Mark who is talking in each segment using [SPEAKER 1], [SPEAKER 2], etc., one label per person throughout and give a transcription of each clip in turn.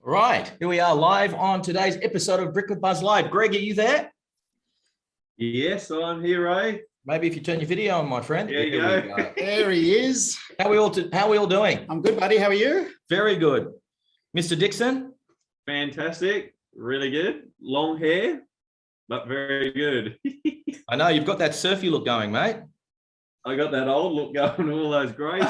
[SPEAKER 1] Right, here we are live on today's episode of Brick with Buzz Live. Greg, are you there?
[SPEAKER 2] Yes, I'm here, Ray.
[SPEAKER 1] Maybe if you turn your video on, my friend.
[SPEAKER 2] There you go.
[SPEAKER 3] There he is.
[SPEAKER 1] How are we all doing?
[SPEAKER 3] I'm good, buddy. How are you?
[SPEAKER 1] Very good. Mr. Dixon?
[SPEAKER 2] Fantastic. Really good. Long hair, but very good.
[SPEAKER 1] I know, you've got that surfy look going, mate.
[SPEAKER 2] I got that old look going, all those greys.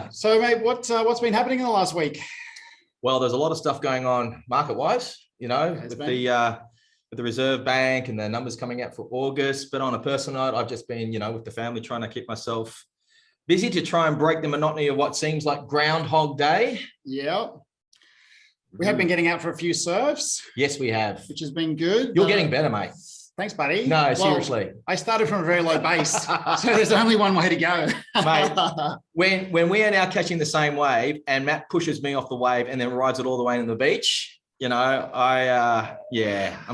[SPEAKER 3] So, mate, what's been happening in the last week?
[SPEAKER 1] Well, there's a lot of stuff going on market-wise, with the Reserve Bank and the numbers coming out for August. But on a personal note, I've just been, with the family trying to keep myself busy to try and break the monotony of what seems like Groundhog Day.
[SPEAKER 3] Yeah. We have been getting out for a few surfs.
[SPEAKER 1] Yes, we have.
[SPEAKER 3] Which has been good.
[SPEAKER 1] You're getting better, mate.
[SPEAKER 3] Thanks, buddy.
[SPEAKER 1] No, seriously.
[SPEAKER 3] I started from a very low base, so there's only one way to go.
[SPEAKER 1] Mate, when we are now catching the same wave and Matt pushes me off the wave and then rides it all the way into the beach, I'm going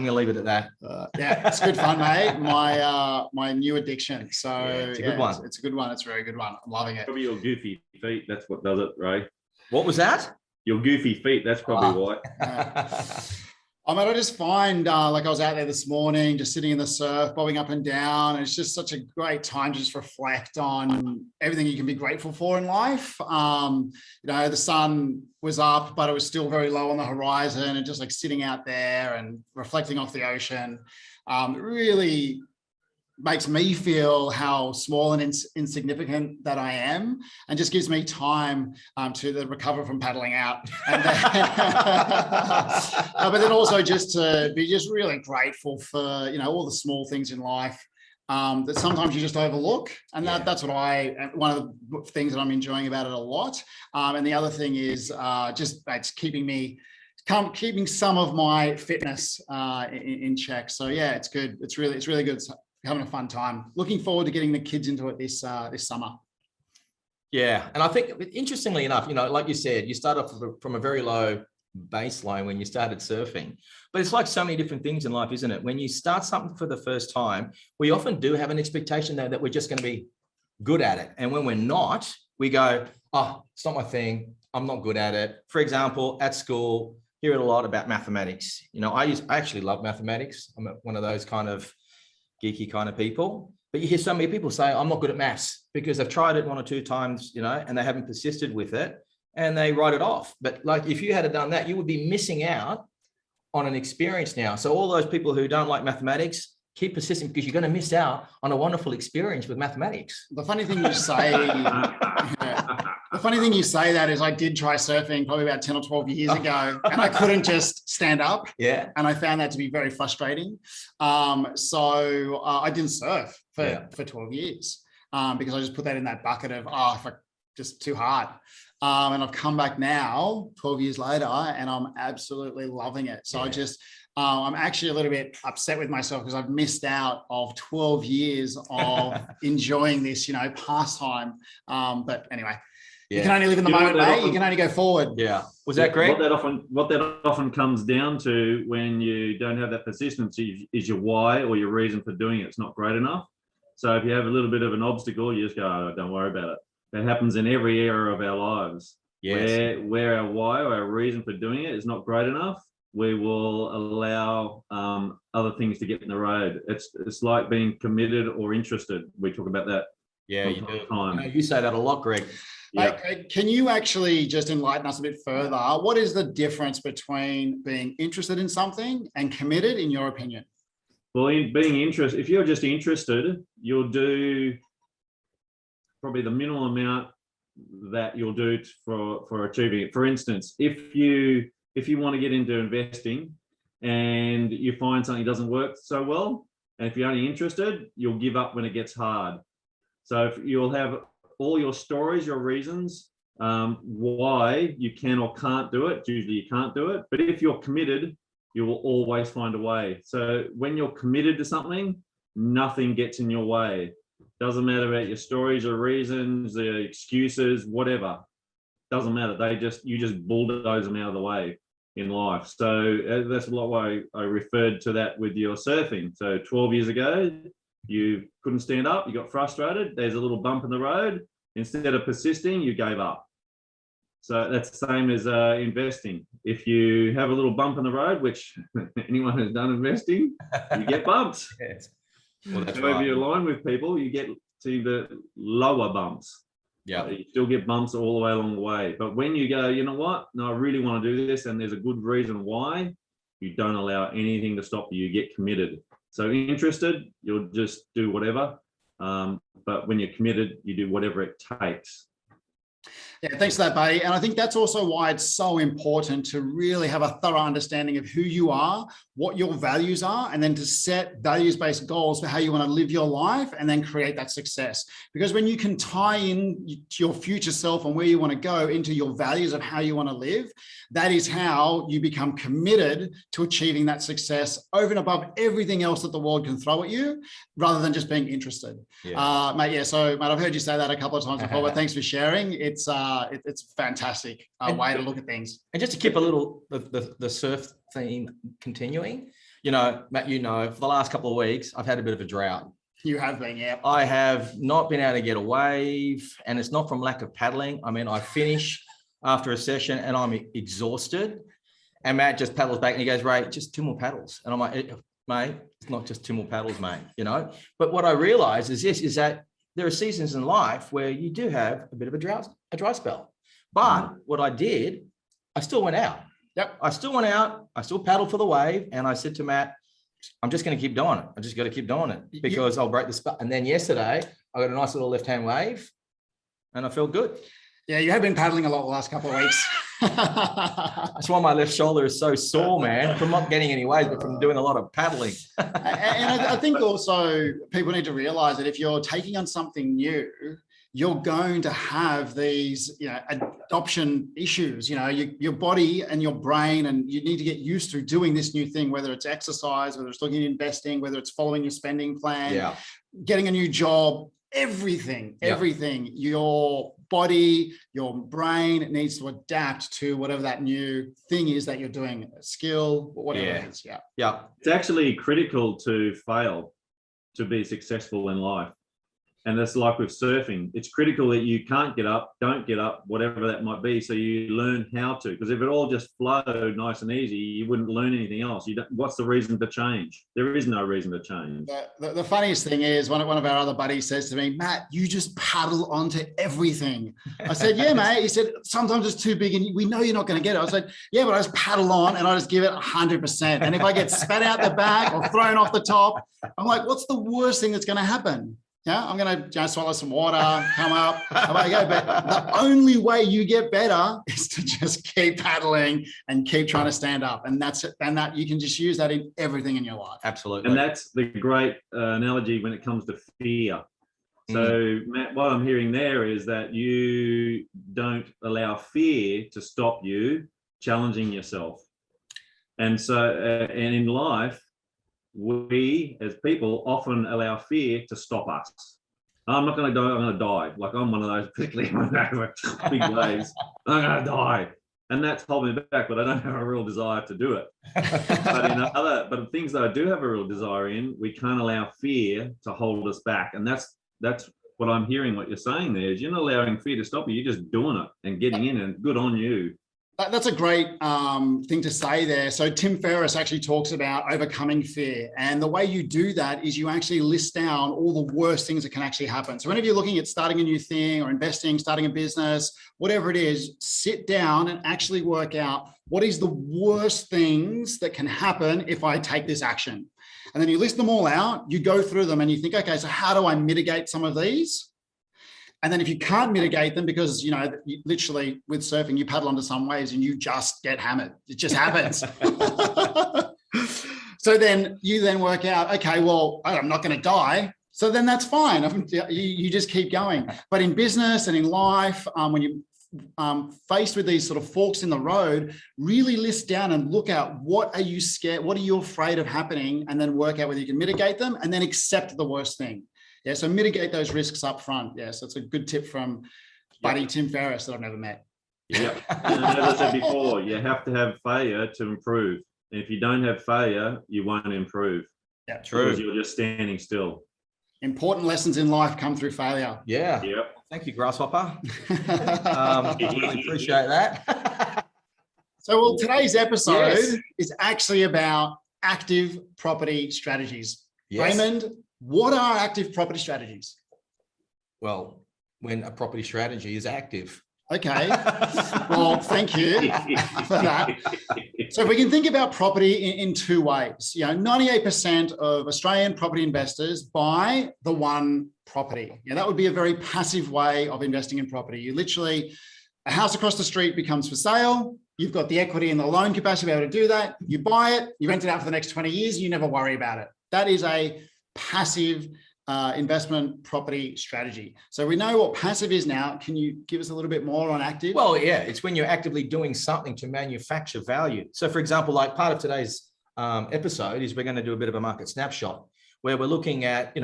[SPEAKER 1] to leave it at that.
[SPEAKER 3] Yeah, it's good fun, mate. My new addiction. So
[SPEAKER 1] yeah, it's a good one.
[SPEAKER 3] It's a good one. It's a very good one. I'm loving it.
[SPEAKER 2] Probably your goofy feet. That's what does it, Ray.
[SPEAKER 1] What was that?
[SPEAKER 2] Your goofy feet. That's probably why.
[SPEAKER 3] I just find like I was out there this morning, just sitting in the surf, bobbing up and down. And it's just such a great time to just reflect on everything you can be grateful for in life. The sun was up, but it was still very low on the horizon, and just like sitting out there and reflecting off the ocean really makes me feel how small and insignificant that I am, and just gives me time to recover from paddling out. And but then also just to be just really grateful for, all the small things in life that sometimes you just overlook. And that's what one of the things that I'm enjoying about it a lot. And the other thing is it's keeping some of my fitness in check. So yeah, it's good. It's really good. Having a fun time. Looking forward to getting the kids into it this summer.
[SPEAKER 1] Yeah, and I think interestingly enough, like you said, you start off from a very low baseline when you started surfing, but it's like so many different things in life, isn't it? When you start something for the first time, we often do have an expectation that we're just going to be good at it, and when we're not, we go, "Oh, it's not my thing. I'm not good at it." For example, at school, hear it a lot about mathematics. I actually love mathematics. I'm one of those kind of geeky kind of people, but you hear so many people say, I'm not good at maths, because they've tried it one or two times, and they haven't persisted with it, and they write it off. But like, if you had done that, you would be missing out on an experience now. So all those people who don't like mathematics, keep persisting, because you're going to miss out on a wonderful experience with mathematics.
[SPEAKER 3] The funny thing you say, that is, I did try surfing probably about 10 or 12 years ago, and I couldn't just stand up.
[SPEAKER 1] Yeah.
[SPEAKER 3] And I found that to be very frustrating. So I didn't surf for 12 years because I just put that in that bucket of, just too hard. And I've come back now 12 years later, and I'm absolutely loving it. So I'm actually a little bit upset with myself because I've missed out of 12 years of enjoying this, pastime. But anyway, you can only live in the moment, mate. You can only go forward.
[SPEAKER 1] Yeah. Was that great?
[SPEAKER 2] What that often comes down to when you don't have that consistency is your why, or your reason for doing it. It's not great enough. So if you have a little bit of an obstacle, you just go, "Oh, don't worry about it." That happens in every area of our lives.
[SPEAKER 1] Yes.
[SPEAKER 2] Where our why or our reason for doing it is not great enough, we will allow other things to get in the road. It's like being committed or interested. We talk about that.
[SPEAKER 1] Yeah, you do. You say that a lot, Greg.
[SPEAKER 3] Yeah. Greg, can you actually just enlighten us a bit further? What is the difference between being interested in something and committed, in your opinion?
[SPEAKER 2] Well, in being interested, if you're just interested, you'll do probably the minimal amount that you'll do for achieving it. For instance, if you want to get into investing and you find something doesn't work so well, and if you're only interested, you'll give up when it gets hard. So if you'll have all your stories, your reasons, why you can or can't do it. Usually you can't do it, but if you're committed, you will always find a way. So when you're committed to something, nothing gets in your way. Doesn't matter about your stories or reasons, the excuses, whatever. Doesn't matter. You just bulldoze them out of the way in life. So that's a lot why I referred to that with your surfing. So 12 years ago, you couldn't stand up, you got frustrated, there's a little bump in the road, Instead of persisting, you gave up. So that's the same as investing. If you have a little bump in the road, which anyone who's done investing, you get bumps.
[SPEAKER 1] Yes. Well, that's
[SPEAKER 2] However
[SPEAKER 1] right.
[SPEAKER 2] you align with people, you get to the lower bumps.
[SPEAKER 1] Yeah.
[SPEAKER 2] You still get bumps all the way along the way. But when you go, you know what? No, I really want to do this, and there's a good reason why, you don't allow anything to stop you. You get committed. So interested, you'll just do whatever. But when you're committed, you do whatever it takes.
[SPEAKER 3] Yeah, thanks for that, buddy. And I think that's also why it's so important to really have a thorough understanding of who you are, what your values are, and then to set values-based goals for how you want to live your life and then create that success. Because when you can tie in to your future self and where you want to go into your values of how you want to live, that is how you become committed to achieving that success over and above everything else that the world can throw at you, rather than just being interested.
[SPEAKER 1] Yeah.
[SPEAKER 3] Mate, yeah, so mate, I've heard you say that a couple of times before, but thanks for sharing. It's a fantastic way to look at things.
[SPEAKER 1] And just to keep a little the surf theme continuing, you know, Matt, you know, for the last couple of weeks, I've had a bit of a drought.
[SPEAKER 3] You have been, yeah.
[SPEAKER 1] I have not been able to get a wave, and it's not from lack of paddling. I mean, I finish after a session and I'm exhausted, and Matt just paddles back and he goes, "Ray, just 2 more paddles." And I'm like, "Mate, it's not just 2 more paddles, mate," you know. But what I realize is that there are seasons in life where you do have a bit of a dry spell. But what I did, I still went out.
[SPEAKER 3] Yep.
[SPEAKER 1] I still went out. I still paddled for the wave. And I said to Matt, I'm just going to keep doing it. I just got to keep doing it because I'll break the spell. And then yesterday, I got a nice little left-hand wave and I felt good.
[SPEAKER 3] Yeah, you have been paddling a lot the last couple of weeks.
[SPEAKER 1] That's why my left shoulder is so sore, man, from not getting any waves, but from doing a lot of paddling.
[SPEAKER 3] And I think also people need to realize that if you're taking on something new, you're going to have these, you know, adoption issues. You know, your body and your brain, and you need to get used to doing this new thing, whether it's exercise, whether it's looking at investing, whether it's following your spending plan, getting a new job, everything, your body, your brain needs to adapt to whatever that new thing is that you're doing, a skill, whatever it is. Yeah.
[SPEAKER 2] It's actually critical to fail to be successful in life. And that's like with surfing. It's critical that you can't get up, don't get up, whatever that might be. So you learn how to, because if it all just flowed nice and easy, you wouldn't learn anything else. What's the reason to change? There is no reason to change.
[SPEAKER 3] The funniest thing is one of our other buddies says to me, "Matt, you just paddle onto everything." I said, "Yeah, mate." He said, "Sometimes it's too big and we know you're not going to get it." I said, "Yeah, but I just paddle on and I just give it 100%. And if I get spat out the back or thrown off the top, I'm like, what's the worst thing that's going to happen? Yeah, I'm going to swallow some water, come up. But the only way you get better is to just keep paddling and keep trying to stand up. And that's it. And that you can just use that in everything in your life.
[SPEAKER 1] Absolutely.
[SPEAKER 2] And that's the great analogy when it comes to fear. So, Matt, what I'm hearing there is that you don't allow fear to stop you challenging yourself. And so, and in life, we as people often allow fear to stop us. I'm not going to die. I'm going to die. Like I'm one of those, particularly big waves. I'm going to die, and that's holding me back. But I don't have a real desire to do it. But things that I do have a real desire in, we can't allow fear to hold us back, and that's what I'm hearing. What you're saying there is you're not allowing fear to stop you. You're just doing it and getting in, and good on you.
[SPEAKER 3] That's a great thing to say there. So Tim Ferriss actually talks about overcoming fear. And the way you do that is you actually list down all the worst things that can actually happen. So whenever you're looking at starting a new thing or investing, starting a business, whatever it is, sit down and actually work out what is the worst things that can happen if I take this action. And then you list them all out, you go through them and you think, okay, so how do I mitigate some of these? And then if you can't mitigate them, because, you know, literally with surfing, you paddle onto some waves and you just get hammered. It just happens. So then you work out, okay, well, I'm not going to die. So then that's fine. You just keep going. But in business and in life, when you're faced with these sort of forks in the road, really list down and look at what are you scared, what are you afraid of happening, and then work out whether you can mitigate them and then accept the worst thing. Yeah, so mitigate those risks up front. Yeah, so it's a good tip from buddy Tim Ferriss that I've never met.
[SPEAKER 2] Yeah, and as I said before, you have to have failure to improve. And if you don't have failure, you won't improve.
[SPEAKER 3] Yeah,
[SPEAKER 1] true.
[SPEAKER 2] Because you're just standing still.
[SPEAKER 3] Important lessons in life come through failure.
[SPEAKER 1] Yeah.
[SPEAKER 2] Yep.
[SPEAKER 1] Thank you, Grasshopper. Really appreciate that.
[SPEAKER 3] So, well, today's episode
[SPEAKER 1] Yes.
[SPEAKER 3] is actually about active property strategies.
[SPEAKER 1] Yes.
[SPEAKER 3] Raymond, what are active property strategies?
[SPEAKER 1] Well, when a property strategy is active.
[SPEAKER 3] Okay. Well, thank you for that. So if we can think about property in two ways, 98% of Australian property investors buy the one property. That would be a very passive way of investing in property. You literally, a house across the street becomes for sale. You've got the equity and the loan capacity to be able to do that. You buy it, you rent it out for the next 20 years, you never worry about it. That is a passive investment property strategy. So we know what passive is now. Can you give us a little bit more on active?
[SPEAKER 1] Well, yeah, it's when you're actively doing something to manufacture value. So for example, like part of today's episode is we're going to do a bit of a market snapshot where we're looking at,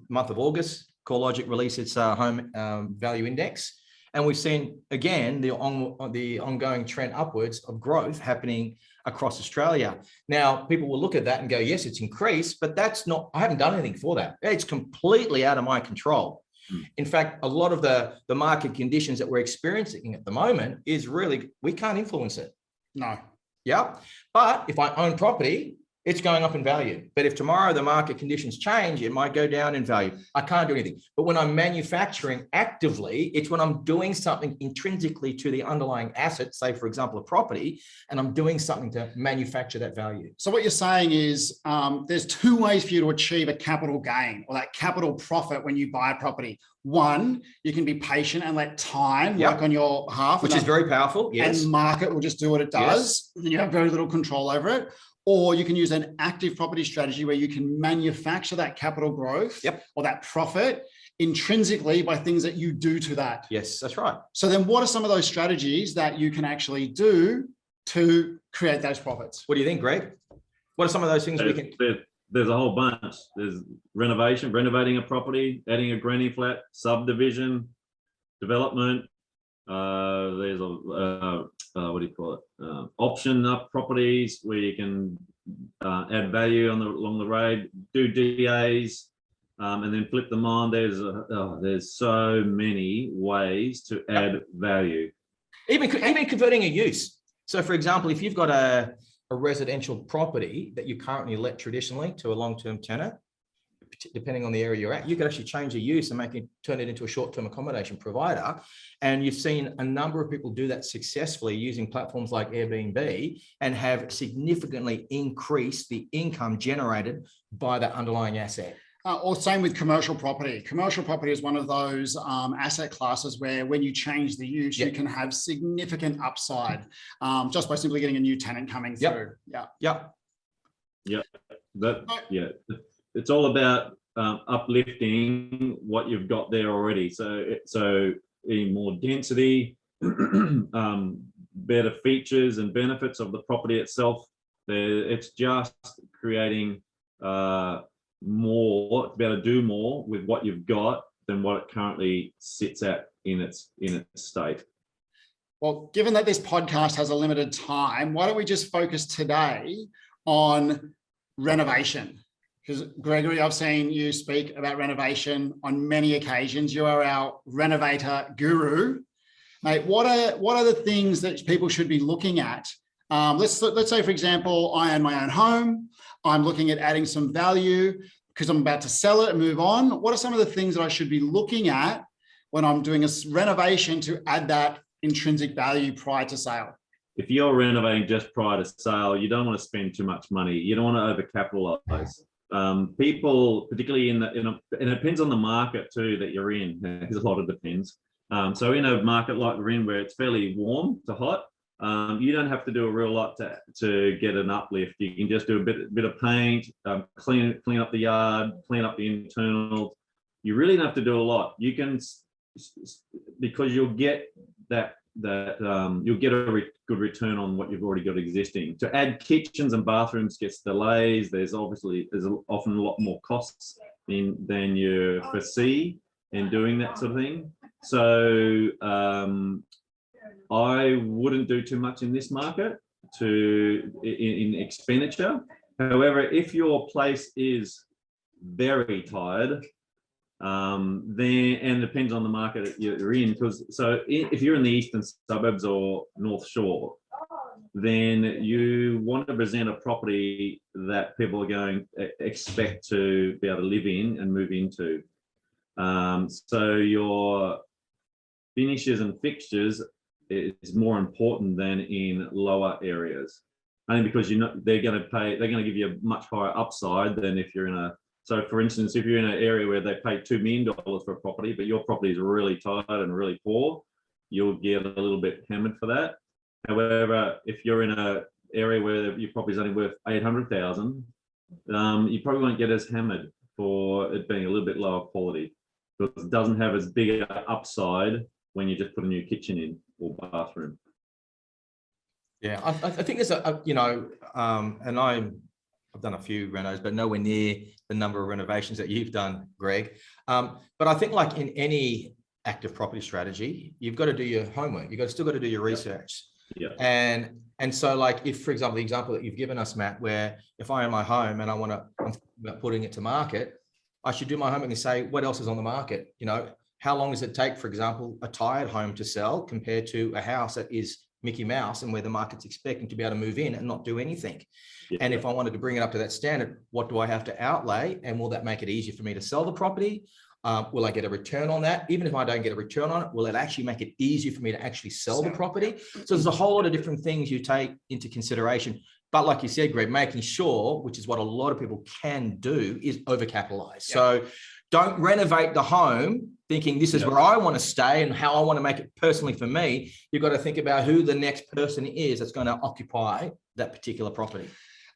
[SPEAKER 1] month of August, CoreLogic released its home value index. And we've seen, again, the ongoing trend upwards of growth happening across Australia. Now, people will look at that and go, yes, it's increased, but that's not, I haven't done anything for that. It's completely out of my control. In fact, a lot of the market conditions that we're experiencing at the moment is really, we can't influence it.
[SPEAKER 3] No.
[SPEAKER 1] Yeah. But if I own property, it's going up in value. But if tomorrow the market conditions change, it might go down in value. I can't do anything. But when I'm manufacturing actively, it's when I'm doing something intrinsically to the underlying asset, say, for example, a property, and I'm doing something to manufacture that value.
[SPEAKER 3] So what you're saying is there's two ways for you to achieve a capital gain or that capital profit when you buy a property. One, you can be patient and let time work on your behalf.
[SPEAKER 1] Which is very powerful, yes.
[SPEAKER 3] And market will just do what it does. Yes. And you have very little control over it. Or you can use an active property strategy where you can manufacture that capital growth or that profit intrinsically by things that you do to that.
[SPEAKER 1] Yes, that's right.
[SPEAKER 3] So then what are some of those strategies that you can actually do to create those profits?
[SPEAKER 1] What do you think, Greg? What are some of those things we can...
[SPEAKER 2] There's a whole bunch. There's renovating a property, adding a granny flat, subdivision, development. There's what do you call it? Option up properties where you can add value along the road, do DAs, and then flip them on. There's so many ways to add value.
[SPEAKER 1] Even converting a use. So, for example, if you've got a residential property that you currently let traditionally to a long-term tenant, depending on the area you're at, you could actually change the use and turn it into a short-term accommodation provider. And you've seen a number of people do that successfully using platforms like Airbnb and have significantly increased the income generated by that underlying asset.
[SPEAKER 3] Or same with commercial property. Commercial property is one of those asset classes where when you change the use, you can have significant upside just by simply getting a new tenant coming through.
[SPEAKER 2] It's all about uplifting what you've got there already. So in more density, better features and benefits of the property itself. It's just creating more, to be able to do more with what you've got than what it currently sits at in its state.
[SPEAKER 3] Well, given that this podcast has a limited time, why don't we just focus today on renovation? Because Gregory, I've seen you speak about renovation on many occasions. You are our renovator guru. Mate, what are the things that people should be looking at? Let's say, for example, I own my own home. I'm looking at adding some value because I'm about to sell it and move on. What are some of the things that I should be looking at when I'm doing a renovation to add that intrinsic value prior to sale?
[SPEAKER 2] If you're renovating just prior to sale, you don't want to spend too much money. You don't want to overcapitalize. People, particularly and it depends on the market too that you're in. There's a lot of depends. So in a market like we're in, where it's fairly warm to hot, you don't have to do a real lot to get an uplift. You can just do a bit of paint, clean up the yard, clean up the internal. You really don't have to do a lot. You can, because you'll get you'll get a good return on what you've already got existing. To add kitchens and bathrooms gets delays. There's often a lot more costs than you foresee in doing that sort of thing. So I wouldn't do too much in this market in expenditure. However, if your place is very tired, And depends on the market you're in, because if you're in the eastern suburbs or North Shore, then you want to present a property that people are going to expect to be able to live in and move into. So your finishes and fixtures is more important than in lower areas, only because they're going to give you a much higher upside than if you're in a. So, for instance, if you're in an area where they pay $2 million for a property, but your property is really tight and really poor, you'll get a little bit hammered for that. However, if you're in an area where your property is only worth $800,000, you probably won't get as hammered for it being a little bit lower quality, because it doesn't have as big an upside when you just put a new kitchen in or bathroom.
[SPEAKER 1] Yeah, I think there's and I've done a few renos, but nowhere near the number of renovations that you've done, Greg. But I think, like in any active property strategy, you've got to do your homework. Still got to do your research.
[SPEAKER 2] Yeah.
[SPEAKER 1] And so, like, if, for example, the example that you've given us, Matt, where if I own my home and I'm about putting it to market, I should do my homework and say, what else is on the market? How long does it take, for example, a tired home to sell compared to a house that is Mickey Mouse and where the market's expecting to be able to move in and not do anything? Yeah. And if I wanted to bring it up to that standard, what do I have to outlay? And will that make it easier for me to sell the property? Will I get a return on that? Even if I don't get a return on it, will it actually make it easier for me to actually sell the property? So there's a whole lot of different things you take into consideration. But like you said, Greg, making sure, which is what a lot of people can do, is overcapitalize. Yeah. So don't renovate the home thinking this is where I want to stay and how I want to make it personally for me. You've got to think about who the next person is that's going to occupy that particular property.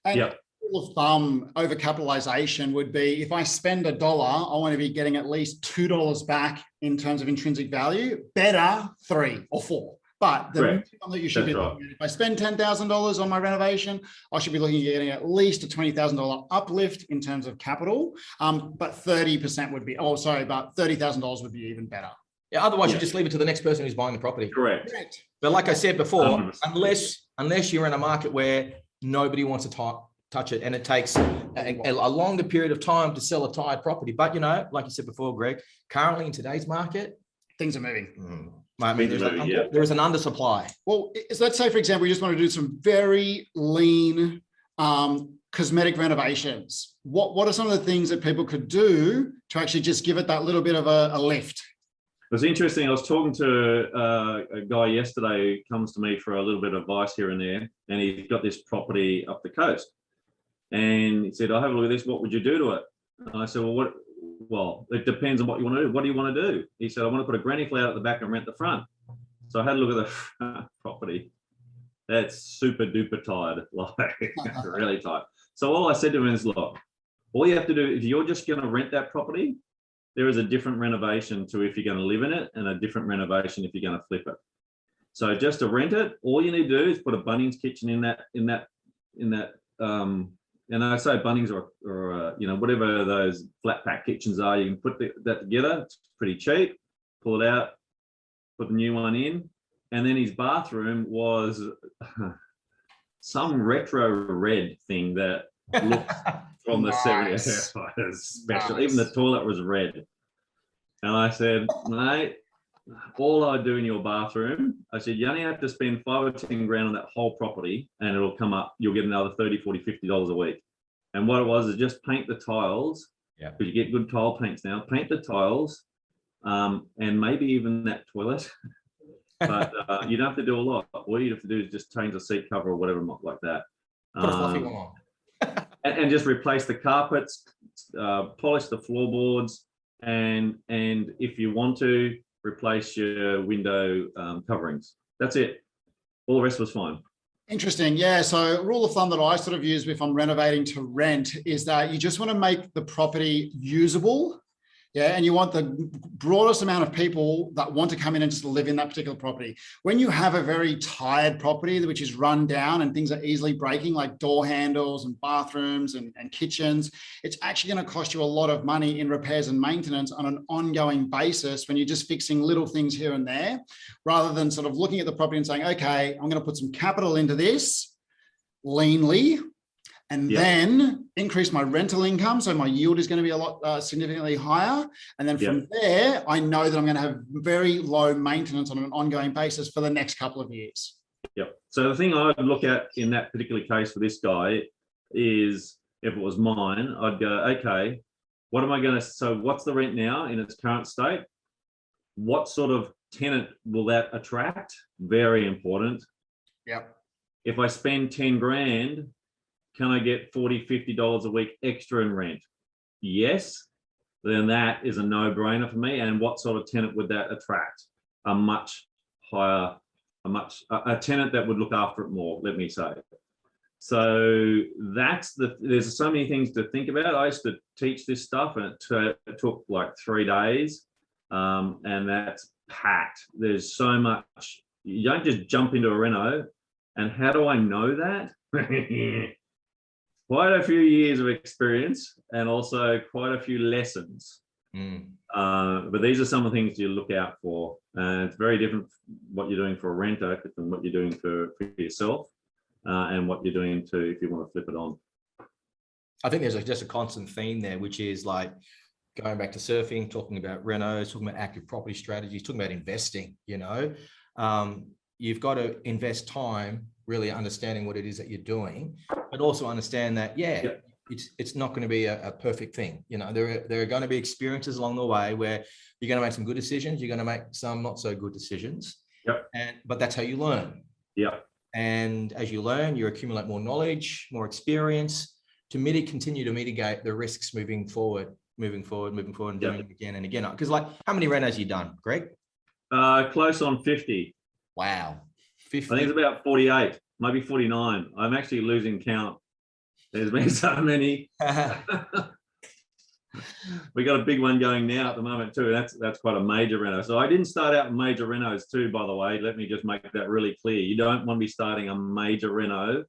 [SPEAKER 3] And rule of thumb, overcapitalization would be, if I spend $1, I want to be getting at least $2 back in terms of intrinsic value, better 3 or 4. But the minimum that you should be looking at, if I spend $10,000 on my renovation, I should be looking at getting at least a $20,000 uplift in terms of capital. But 30% would be, but $30,000 would be even better.
[SPEAKER 1] Yeah, otherwise you just leave it to the next person who's buying the property.
[SPEAKER 2] Correct.
[SPEAKER 1] But like I said before, unless you're in a market where nobody wants to touch it and it takes a longer period of time to sell a tired property. But, like you said before, Greg, currently in today's market,
[SPEAKER 3] things are moving.
[SPEAKER 1] I mean, there is an undersupply.
[SPEAKER 3] Well, let's say, for example, we just want to do some very lean cosmetic renovations. What are some of the things that people could do to actually just give it that little bit of a lift?
[SPEAKER 2] It was interesting. I was talking to a guy yesterday who comes to me for a little bit of advice here and there, and he's got this property up the coast. And he said, "I'll have a look at this. What would you do to it?" And I said, "Well, it depends on what you want to do. What do you want to do?" He said, "I want to put a granny flat at the back and rent the front." So I had a look at the front property. That's super duper tired, like really tight. So all I said to him is, "Look, all you have to do, if you're just going to rent that property, there is a different renovation to if you're going to live in it, and a different renovation if you're going to flip it. So just to rent it, all you need to do is put a Bunnings kitchen in that. And I say Bunnings or whatever those flat pack kitchens are, you can put that together. It's pretty cheap. Pull it out, put the new one in, and then his bathroom was some retro red thing that looks from the 70s. It was special. Even the toilet was red. And I said, "Mate, all I do in your bathroom," I said, "you only have to spend $5 or $10 grand on that whole property, and it'll come up. You'll get another $30, $40, $50 a week." And what it was is just paint the tiles. Yeah. Because you get good tile paints now. Paint the tiles, and maybe even that toilet. But you don't have to do a lot. All you have to do is just change the seat cover or whatever like that.
[SPEAKER 1] Put a fluffy one on.
[SPEAKER 2] and just replace the carpets, polish the floorboards, and if you want to, replace your window coverings. That's it. All the rest was fine.
[SPEAKER 3] Interesting. Yeah. So rule of thumb that I sort of use if I'm renovating to rent is that you just want to make the property usable. Yeah. And you want the broadest amount of people that want to come in and just live in that particular property. When you have a very tired property, which is run down and things are easily breaking, like door handles and bathrooms and kitchens, it's actually going to cost you a lot of money in repairs and maintenance on an ongoing basis when you're just fixing little things here and there, rather than sort of looking at the property and saying, "Okay, I'm going to put some capital into this leanly, and
[SPEAKER 2] Yeah.
[SPEAKER 3] then increase my rental income. So my yield is going to be a lot significantly higher. And then from there, I know that I'm going to have very low maintenance on an ongoing basis for the next couple of years.
[SPEAKER 2] Yep. So the thing I'd look at in that particular case for this guy is, if it was mine, I'd go, okay, what am I going to, so what's the rent now in its current state? What sort of tenant will that attract? Very important.
[SPEAKER 3] Yep.
[SPEAKER 2] If I spend 10 grand, can I get $40, $50 a week extra in rent? Yes, then that is a no-brainer for me. And what sort of tenant would that attract? A much higher, a tenant that would look after it more, let me say. So there's so many things to think about. I used to teach this stuff, and it took like 3 days, and that's packed. There's so much. You don't just jump into a reno. And how do I know that? Quite a few years of experience, and also quite a few lessons. But these are some of the things you look out for. It's very different what you're doing for a renter than what you're doing for yourself, and what you're doing if you want to flip it on.
[SPEAKER 1] I think there's just a constant theme there, which is like going back to surfing, talking about renos, talking about active property strategies, talking about investing. You've got to invest time really understanding what it is that you're doing, but also understand that, it's not going to be a perfect thing. There are going to be experiences along the way where you're going to make some good decisions, you're going to make some not so good decisions. But that's how you learn. And as you learn, you accumulate more knowledge, more experience to continue to mitigate the risks moving forward, and doing it again and again. Because like, how many renos you done, Greg?
[SPEAKER 2] Close on 50.
[SPEAKER 1] Wow. 50.
[SPEAKER 2] I think it's about 48, maybe 49. I'm actually losing count. There's been so many. We got a big one going now at the moment too. That's quite a major reno. So I didn't start out major renos too, by the way. Let me just make that really clear. You don't want to be starting a major reno,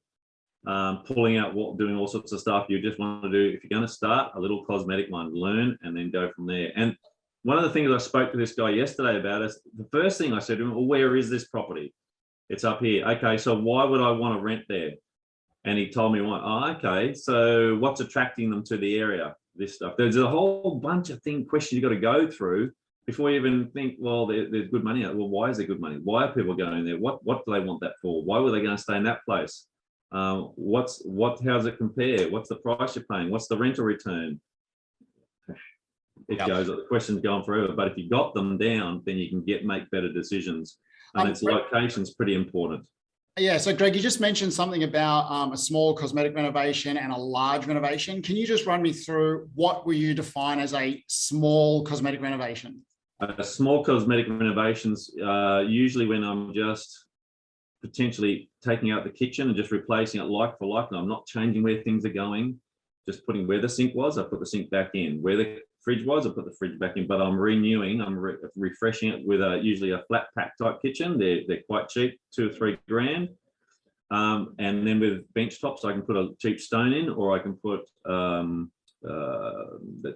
[SPEAKER 2] pulling out doing all sorts of stuff. You just want to do, if you're going to start, a little cosmetic one, learn and then go from there. And one of the things I spoke to this guy yesterday about is the first thing I said to him, well, where is this property? It's up here. Okay, so why would I want to rent there? And he told me why. Oh, okay. So what's attracting them to the area? This stuff. There's a whole bunch of questions you got to go through before you even think, well, there's good money. Well, why is there good money? Why are people going there? What do they want that for? Why were they going to stay in that place? How does it compare? What's the price you're paying? What's the rental return? It goes, the questions go on forever, but if you got them down, then you can make better decisions. And its location's pretty important.
[SPEAKER 3] Yeah, so Greg, you just mentioned something about a small cosmetic renovation and a large renovation. Can you just run me through what will you define as a small cosmetic renovation?
[SPEAKER 2] Small cosmetic renovations, usually when I'm just potentially taking out the kitchen and just replacing it like for like, and I'm not changing where things are going, just putting where the sink was, I put the sink back in. Where the fridge was, I put the fridge back in, but I'm renewing, refreshing it with usually a flat pack type kitchen. They're quite cheap, 2 or 3 grand. And then with bench tops, I can put a cheap stone in, or I can put the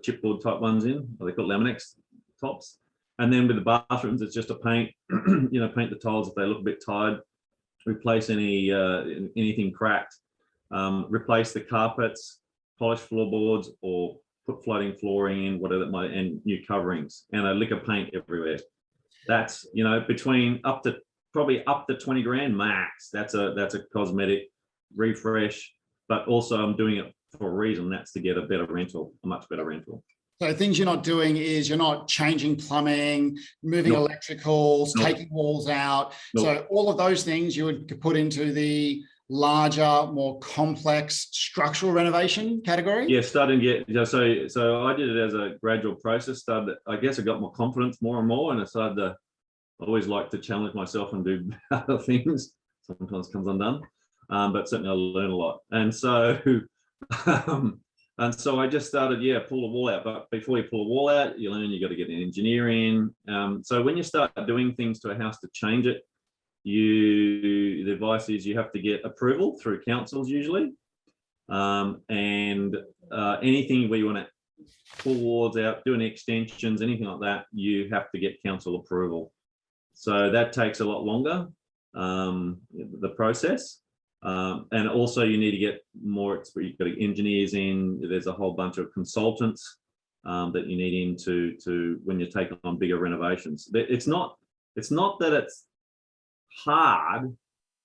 [SPEAKER 2] chipboard type ones in, or they call Laminex tops. And then with the bathrooms, it's just a paint, paint the tiles if they look a bit tired, replace anything cracked, replace the carpets, polish floorboards, or put floating flooring in, whatever it might, and new coverings, and a lick of paint everywhere. That's between probably up to 20 grand max. That's a cosmetic refresh, but also I'm doing it for a reason. That's to get a better rental, a much better rental.
[SPEAKER 3] So things you're not doing is you're not changing plumbing, moving electricals, taking walls out. So all of those things you would put into the larger, more complex structural renovation category?
[SPEAKER 2] Yeah, starting to get, so I did it as a gradual process. I guess I got more confidence more and more, and I started to always like to challenge myself and do other things. Sometimes comes undone, but certainly I learn a lot. And so, I just started, pull the wall out. But before you pull a wall out, you learn you got to get an engineer in. So when you start doing things to a house to change it, the advice is you have to get approval through councils usually, and anything where you want to pull walls out, doing extensions, anything like that, you have to get council approval. So that takes a lot longer, the process. And also you need to get more, you've got engineers in, there's a whole bunch of consultants that you need in to when you take on bigger renovations. It's not that it's hard,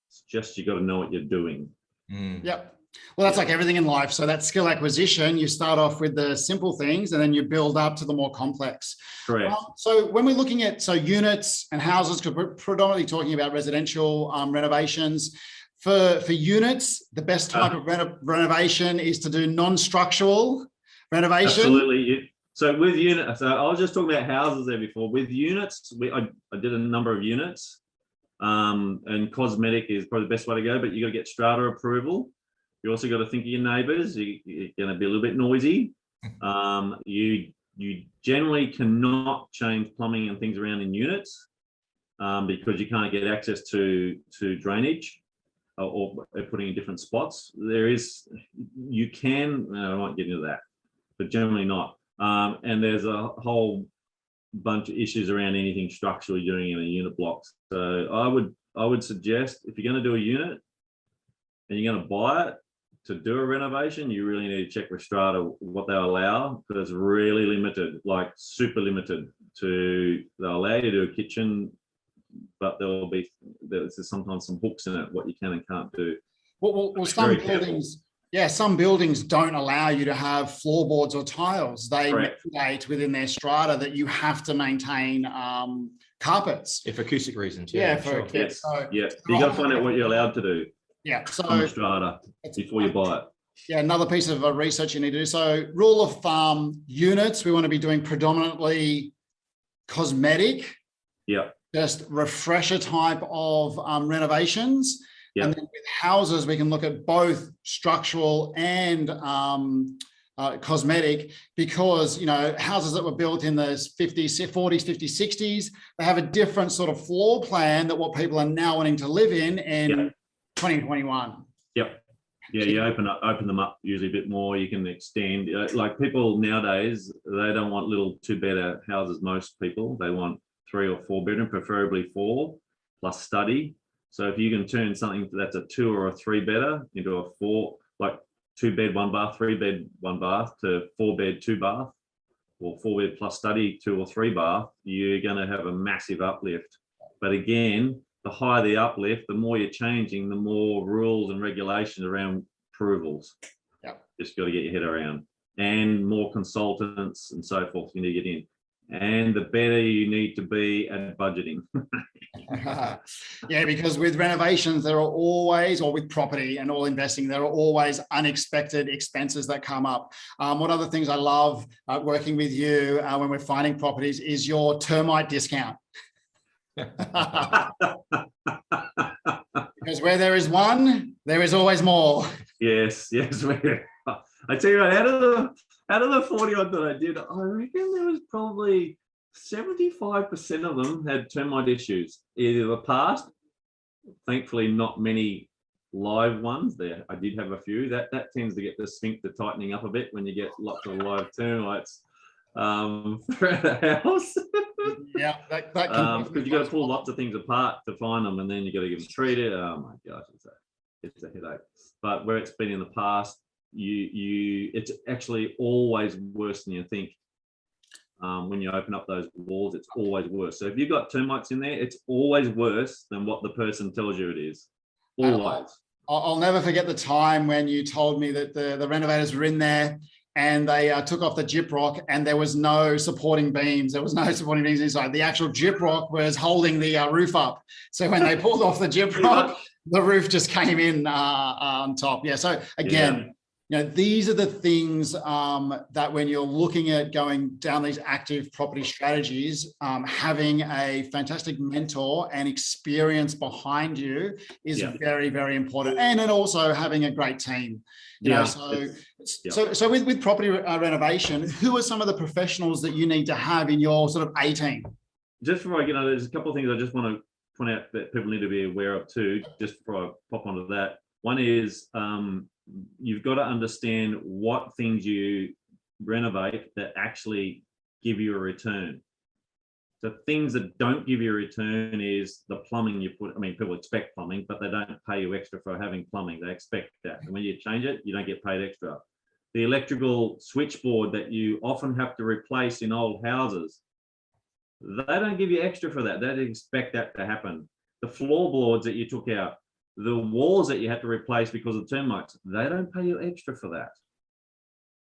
[SPEAKER 2] it's just you got to know what you're doing.
[SPEAKER 3] Yep. Well, that's like everything in life. So that skill acquisition, you start off with the simple things and then you build up to the more complex.
[SPEAKER 2] Correct.
[SPEAKER 3] So when we're looking at units and houses, because we're predominantly talking about residential renovations, for units, the best type of renovation is to do non-structural renovation.
[SPEAKER 2] Absolutely. So with units, so I was just talking about houses there before. With units, I did a number of units, and cosmetic is probably the best way to go, but you got to get strata approval. You also got to think of your neighbours. You're going to be a little bit noisy. You generally cannot change plumbing and things around in units because you can't get access to drainage or putting in different spots. You can, I won't get into that, but generally not. And there's a whole bunch of issues around anything structurally doing in a unit block. So I would suggest if you're going to do a unit and you're going to buy it, to do a renovation, you really need to check with strata what they allow, because it's really limited, like super limited. They'll allow you to do a kitchen, but there's sometimes some hooks in it, what you can and can't do.
[SPEAKER 3] Well, some buildings, some buildings don't allow you to have floorboards or tiles. They mandate within their strata that you have to maintain carpets.
[SPEAKER 1] For acoustic reasons.
[SPEAKER 3] For
[SPEAKER 2] yes. So you got to find out what you're allowed to do. On the strata before you buy it.
[SPEAKER 3] Another piece of research you need to do. So rule of thumb, units, we want to be doing predominantly cosmetic. Just refresher type of renovations. And then with houses, we can look at both structural and cosmetic, because, houses that were built in the 50s, 40s, 50s, 60s, they have a different sort of floor plan that what people are now wanting to live in 2021.
[SPEAKER 2] You open them up usually a bit more. You can extend, like people nowadays, they don't want little 2-bedder houses. Most people, they want 3 or 4 bedroom, preferably 4 plus study. So if you can turn something that's a 2 or a 3-bedder into a 4, like 2-bed 1 bath, 3-bed 1 bath to 4-bed 2 bath, or 4-bed plus study 2 or 3 bath, you're going to have a massive uplift. But again, the higher the uplift, the more you're changing, the more rules and regulations around approvals. Just got to get your head around, and more consultants and so forth you need to get in. And the better you need to be at budgeting.
[SPEAKER 3] Because with renovations, there are always, or with property and all investing, there are always unexpected expenses that come up. One of the things I love working with you when we're finding properties is your termite discount. Because where there is one, there is always more.
[SPEAKER 2] Yes. I tell you what, out of the 40 odd that I did, I reckon there was probably 75% of them had termite issues, either the past. Thankfully, not many live ones there. I did have a few. That tends to get the sphincter tightening up a bit when you get lots of live termites throughout the house. Because you got to pull lots of things apart to find them, and then you got to get them treated. Oh my gosh, it's a headache. But where it's been in the past, it's actually always worse than you think. When you open up those walls, it's always worse. So if you've got termites in there, it's always worse than what the person tells you it is. Always.
[SPEAKER 3] I'll never forget the time when you told me that the renovators were in there and they took off the gyprock and there was no supporting beams. There was no supporting beams inside. The actual gyprock was holding the roof up. So when they pulled off the gyprock, the roof just came in on top. So again, these are the things that when you're looking at going down these active property strategies, having a fantastic mentor and experience behind you is very, very important. And then also having a great team. So with property renovation, who are some of the professionals that you need to have in your sort of A team?
[SPEAKER 2] Just before I get on, there's a couple of things I just want to point out that people need to be aware of too, just before I pop onto that. One is you've got to understand what things you renovate that actually give you a return. the things that don't give you a return is the plumbing you put. I mean, people expect plumbing, but they don't pay you extra for having plumbing. They expect that. And when you change it, you don't get paid extra. The electrical switchboard that you often have to replace in old houses, they don't give you extra for that. They expect that to happen. The floorboards that you took out, the walls that you had to replace because of termites, they don't pay you extra for that.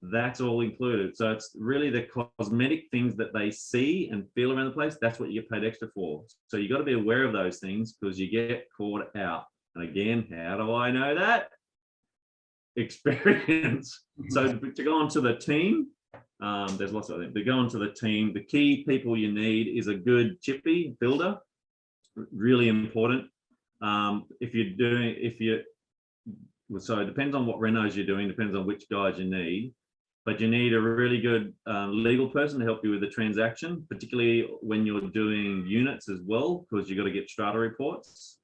[SPEAKER 2] That's all included. So it's really the cosmetic things that they see and feel around the place. That's what you get paid extra for. So you got to be aware of those things because you get caught out. And again, how do I know that? Experience. So to go on to the team, there's lots of them. To go on to the team, the key people you need is a good chippy builder. Really important. So it depends on what renos you're doing, depends on which guys you need. But you need a really good legal person to help you with the transaction, particularly when you're doing units as well, because you've got to get strata reports.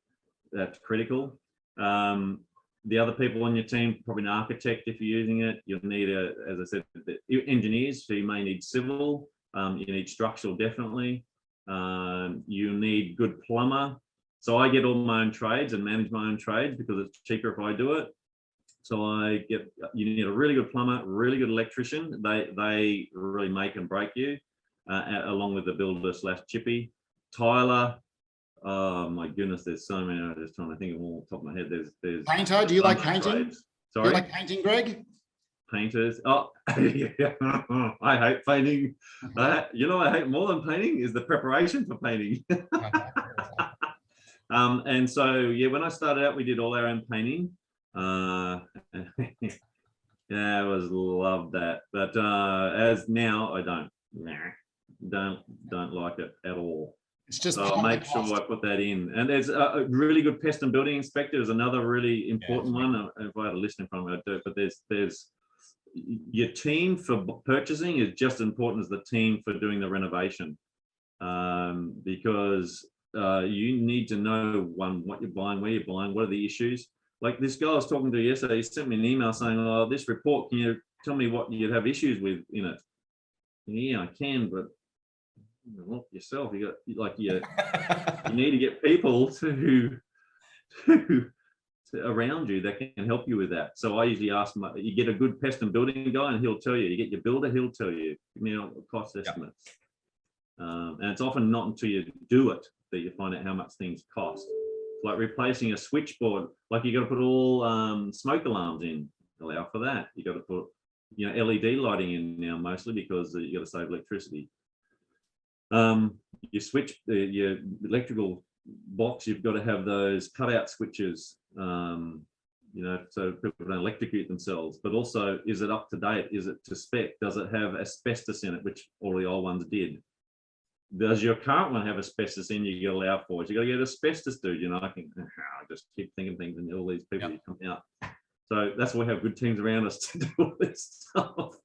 [SPEAKER 2] That's critical. The other people on your team, probably an architect if you're using it. You'll need, as I said, engineers, so you may need civil. You need structural, definitely. You need good plumber. So I get all my own trades and manage my own trades because it's cheaper if I do it. So you need a really good plumber, really good electrician. They really make and break you, along with the builder / chippy. Tiler, oh my goodness, there's so many. I'm just trying to think of all off the top of my head. There's
[SPEAKER 3] Painter, do you like painting?
[SPEAKER 2] Trades. Sorry?
[SPEAKER 3] Do you like painting, Greg?
[SPEAKER 2] Painters. Oh, yeah. I hate painting. You know, I hate more than painting is the preparation for painting. And so, yeah, when I started out, we did all our own painting. Yeah, I was loved that. But as now, I don't like it at all.
[SPEAKER 3] It's just
[SPEAKER 2] so I'll make sure I put that in. And there's a really good pest and building inspector is another really important one. If I had a list in front of me, I'd do it. But there's your team for purchasing is just as important as the team for doing the renovation, because you need to know what you're buying, where you're buying, what are the issues. Like this guy I was talking to yesterday, he sent me an email saying, "Oh, this report, can you tell me what you'd have issues with in it?" Yeah, I can, but look yourself. You need to get people to around you that can help you with that. So I usually ask you get a good pest and building guy, and he'll tell you. You get your builder, he'll tell you. Give me cost estimates. And it's often not until you do it that you find out how much things cost. Like replacing a switchboard, like you got to put all smoke alarms in, allow for that. You got to put, LED lighting in now mostly because you got to save electricity. Your electrical box, you've got to have those cutout switches, so people don't electrocute themselves. But also, is it up to date? Is it to spec? Does it have asbestos in it, which all the old ones did? Does your current one have asbestos in you allow for it? You got to get asbestos, dude. I just keep thinking things and all these people come out. So that's why we have good teams around us to do all this stuff.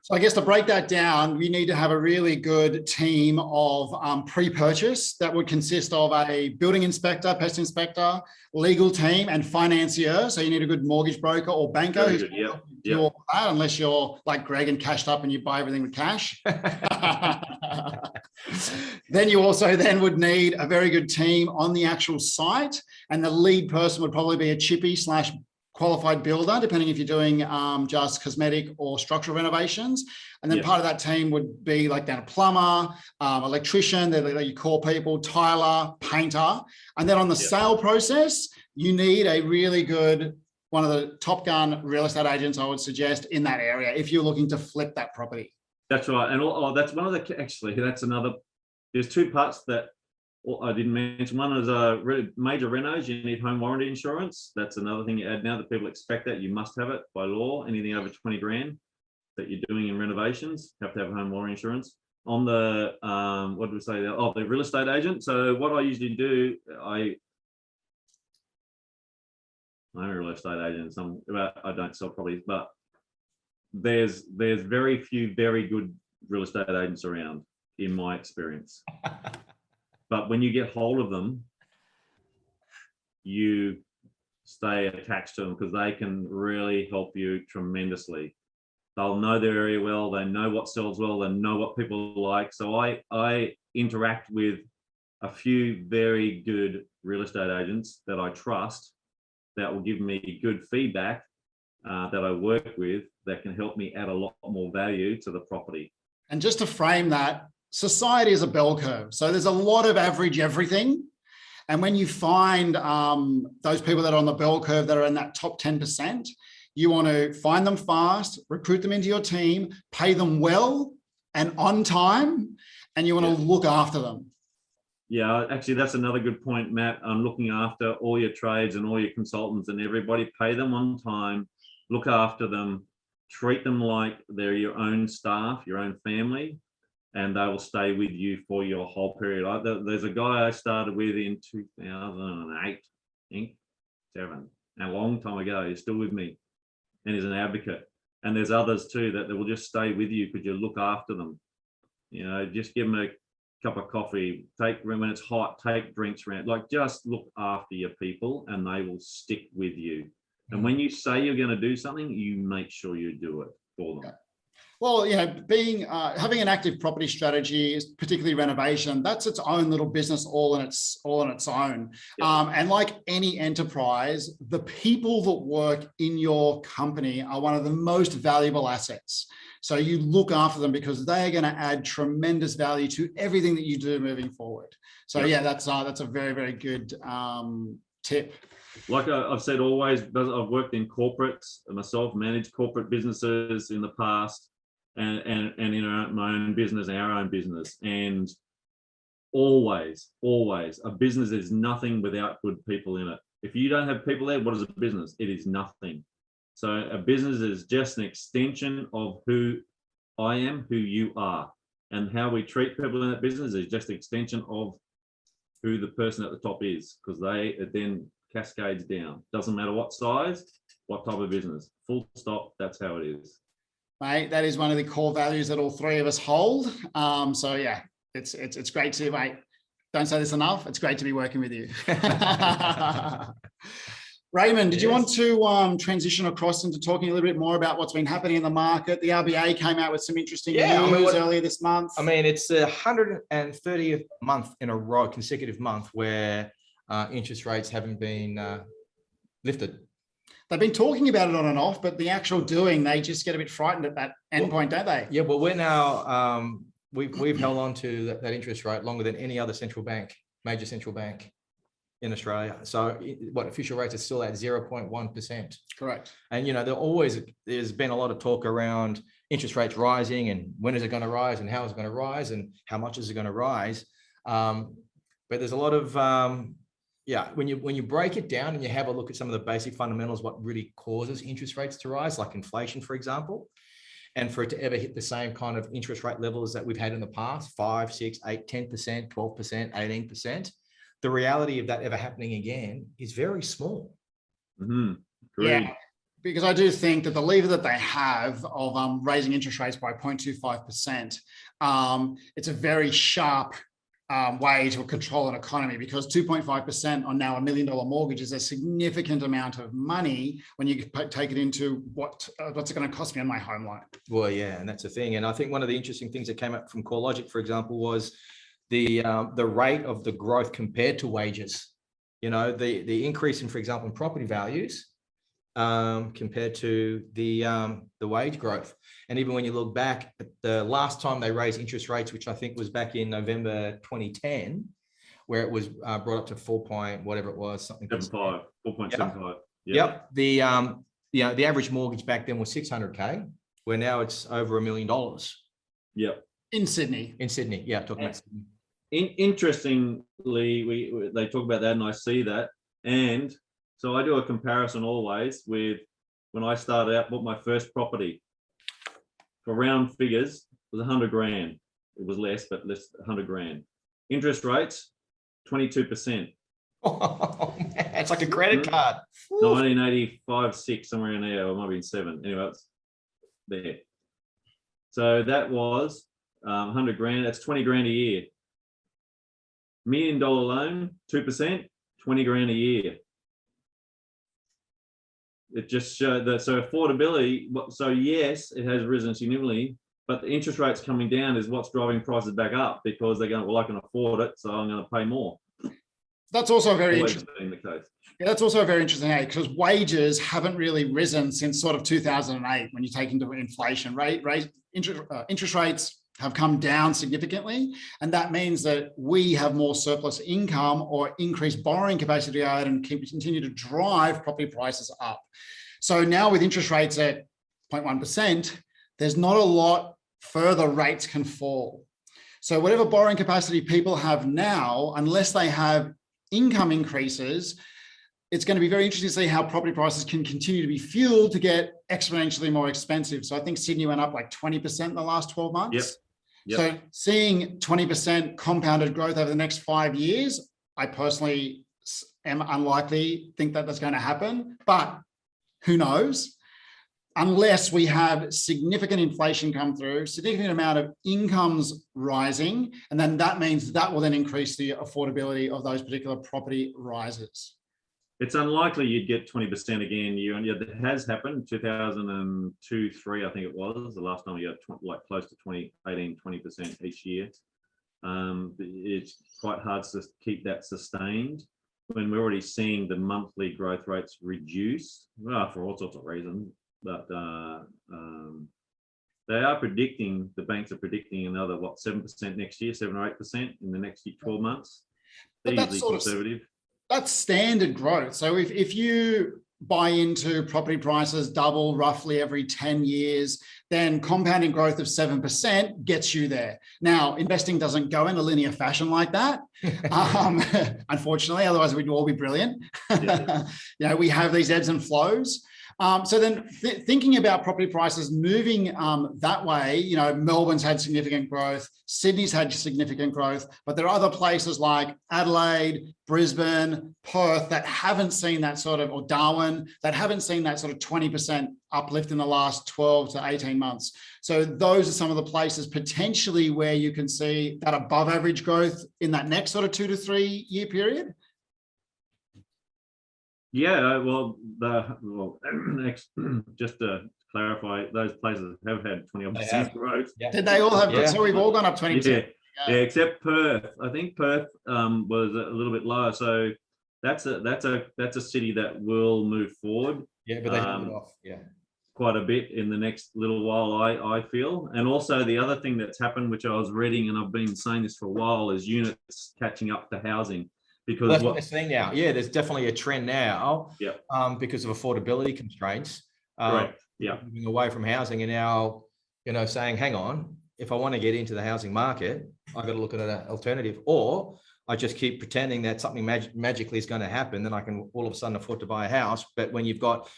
[SPEAKER 3] So I guess to break that down, we need to have a really good team of pre-purchase that would consist of a building inspector, pest inspector, legal team, and financier. So you need a good mortgage broker or banker who's do all that, unless you're like Greg and cashed up and you buy everything with cash. Then you also would need a very good team on the actual site, and the lead person would probably be a chippy / qualified builder, depending if you're doing just cosmetic or structural renovations. And then part of that team would be like a plumber, electrician, they're your core people, tiler, painter. And then on the sale process, you need a really good, one of the top gun real estate agents, I would suggest, in that area if you're looking to flip that property.
[SPEAKER 2] That's right. And that's one of the, actually, that's another, there's two parts that I didn't mention. One is major renos, you need home warranty insurance. That's another thing you add now that people expect that. You must have it by law. Anything over 20 grand that you're doing in renovations, have to have home warranty insurance. On the, what did we say there? Oh, the real estate agent. So what I usually do, I'm a real estate agent. I don't sell properties, but there's very few very good real estate agents around, in my experience. But when you get hold of them, you stay attached to them because they can really help you tremendously. They'll know their area well. They know what sells well. They know what people like. So I interact with a few very good real estate agents that I trust that will give me good feedback that I work with that can help me add a lot more value to the property.
[SPEAKER 3] And just to frame that, society is a bell curve. So there's a lot of average everything. And when you find those people that are on the bell curve that are in that top 10%, you want to find them fast, recruit them into your team, pay them well and on time, and you want to look after them.
[SPEAKER 2] Yeah, actually, that's another good point, Matt. I'm looking after all your trades and all your consultants and everybody. Pay them on time, look after them, treat them like they're your own staff, your own family, and they will stay with you for your whole period. There's a guy I started with in 2008, I think, 7, a long time ago. He's still with me, and he's an advocate. And there's others too that will just stay with you because you look after them. You know, just give them a cup of coffee, when it's hot, take drinks around, like just look after your people and they will stick with you. And when you say you're going to do something, you make sure you do it for them.
[SPEAKER 3] Well, you know, having an active property strategy, particularly renovation, that's its own little business all on its own.
[SPEAKER 2] Yeah.
[SPEAKER 3] And like any enterprise, the people that work in your company are one of the most valuable assets. So you look after them because they are going to add tremendous value to everything that you do moving forward. So yeah, that's a very, very good tip.
[SPEAKER 2] Like I've said always, I've worked in corporates myself, managed corporate businesses in the past, and in my own business, our own business. And always, a business is nothing without good people in it. If you don't have people there, what is a business? It is nothing. So a business is just an extension of who I am, who you are. And how we treat people in that business is just an extension of who the person at the top is, because it then cascades down. Doesn't matter what size, what type of business. Full stop, that's how it is.
[SPEAKER 3] Mate, that is one of the core values that all three of us hold. So yeah, it's great to, mate, don't say this enough, it's great to be working with you. Raymond, did you want to transition across into talking a little bit more about what's been happening in the market? The RBA came out with some interesting news earlier this month.
[SPEAKER 1] I mean, it's the 130th month in a row, consecutive month, where interest rates haven't been lifted.
[SPEAKER 3] They've been talking about it on and off, but the actual doing, they just get a bit frightened at that endpoint, don't they? Yeah,
[SPEAKER 1] well, we're now, we've held on to that interest rate longer than any other major central bank in Australia. So what official rates are still at 0.1%.
[SPEAKER 3] Correct.
[SPEAKER 1] And, you know, there's been a lot of talk around interest rates rising and when is it going to rise and how is it going to rise and how much is it going to rise. But there's a lot of, when you break it down and you have a look at some of the basic fundamentals, what really causes interest rates to rise, like inflation, for example, and for it to ever hit the same kind of interest rate levels that we've had in the past, 5, 6, 8, 10%, 12%, 18%. The reality of that ever happening again is very small.
[SPEAKER 2] Mm-hmm.
[SPEAKER 3] Yeah, because I do think that the lever that they have of raising interest rates by 0.25%, it's a very sharp way to control an economy, because 2.5% on now $1 million mortgage is a significant amount of money when you take it into what's it going to cost me on my home loan. Well,
[SPEAKER 1] yeah, and that's the thing. And I think one of the interesting things that came up from CoreLogic, for example, was the rate of the growth compared to wages. You know, the increase in, for example, in property values compared to the wage growth. And even when you look back at the last time they raised interest rates, which I think was back in November 2010, where it was brought up to 4 point, whatever it was, something.
[SPEAKER 2] 4.75.
[SPEAKER 1] Yep. The average mortgage back then was $600K, where now it's over $1 million.
[SPEAKER 2] Yep.
[SPEAKER 3] In Sydney.
[SPEAKER 1] Yeah, talking about Sydney.
[SPEAKER 2] Interestingly, they talk about that, and I see that, and so I do a comparison always with when I started out, bought my first property. For round figures, it was 100 grand. It was less, but less, 100 grand. Interest rates, 22%.
[SPEAKER 1] Oh, man, it's like a credit card.
[SPEAKER 2] 1985, 6, somewhere in there, or it might be 7. Anyway, it's there. So that was 100 grand. That's 20 grand a year. $1 million loan, 2%, 20 grand a year. It just showed that, so affordability, so yes, it has risen significantly, but the interest rates coming down is what's driving prices back up, because they're going, well, I can afford it, so I'm going to pay more.
[SPEAKER 3] That's also very
[SPEAKER 2] Always
[SPEAKER 3] interesting.
[SPEAKER 2] been the case.
[SPEAKER 3] Yeah, that's also very interesting, because wages haven't really risen since sort of 2008 when you take into inflation. Interest rates have come down significantly, and that means that we have more surplus income or increased borrowing capacity and continue to drive property prices up. So now with interest rates at 0.1%, there's not a lot further rates can fall. So whatever borrowing capacity people have now, unless they have income increases, it's going to be very interesting to see how property prices can continue to be fueled to get exponentially more expensive. So I think Sydney went up like 20% in the last 12 months.
[SPEAKER 2] Yep.
[SPEAKER 3] So seeing 20% compounded growth over the next 5 years, I personally am unlikely think that that's going to happen, but who knows? Unless we have significant inflation come through, significant amount of incomes rising, and then that means that will then increase the affordability of those particular property rises.
[SPEAKER 2] It's unlikely you'd get 20% again year on year. That has happened, 2002, 3, I think it was, the last time we got like close to 20% each year. It's quite hard to keep that sustained when we're already seeing the monthly growth rates reduce, well, for all sorts of reasons. But they are predicting, the banks are predicting another, 7% next year, 7 or 8% in the next 12 months. They're usually conservative.
[SPEAKER 3] That's standard growth. So if you buy into property prices double roughly every 10 years, then compounding growth of 7% gets you there. Now, investing doesn't go in a linear fashion like that, unfortunately, otherwise we'd all be brilliant.
[SPEAKER 2] Yeah.
[SPEAKER 3] We have these ebbs and flows. So then thinking about property prices moving that way, Melbourne's had significant growth, Sydney's had significant growth, but there are other places like Adelaide, Brisbane, Perth that haven't seen that sort of, or Darwin, that haven't seen that sort of 20% uplift in the last 12 to 18 months. So those are some of the places potentially where you can see that above average growth in that next sort of 2 to 3 year period.
[SPEAKER 2] Yeah, just to clarify, those places have had 20% growth.
[SPEAKER 3] Yeah. Did they all have?
[SPEAKER 2] Yeah.
[SPEAKER 3] So we've all gone up 20%.
[SPEAKER 2] Yeah, except Perth. I think Perth was a little bit lower. So that's a city that will move forward.
[SPEAKER 1] Yeah, but they held it off. Yeah,
[SPEAKER 2] quite a bit in the next little while, I feel. And also the other thing that's happened, which I was reading, and I've been saying this for a while, is units catching up to housing. Because
[SPEAKER 1] that's what they're seeing now. Yeah, there's definitely a trend now.
[SPEAKER 2] Yeah.
[SPEAKER 1] Because of affordability constraints.
[SPEAKER 2] Correct. Yeah.
[SPEAKER 1] Moving away from housing and now, saying, hang on, if I want to get into the housing market, I've got to look at an alternative, or I just keep pretending that something magically is going to happen, then I can all of a sudden afford to buy a house. But when you've got,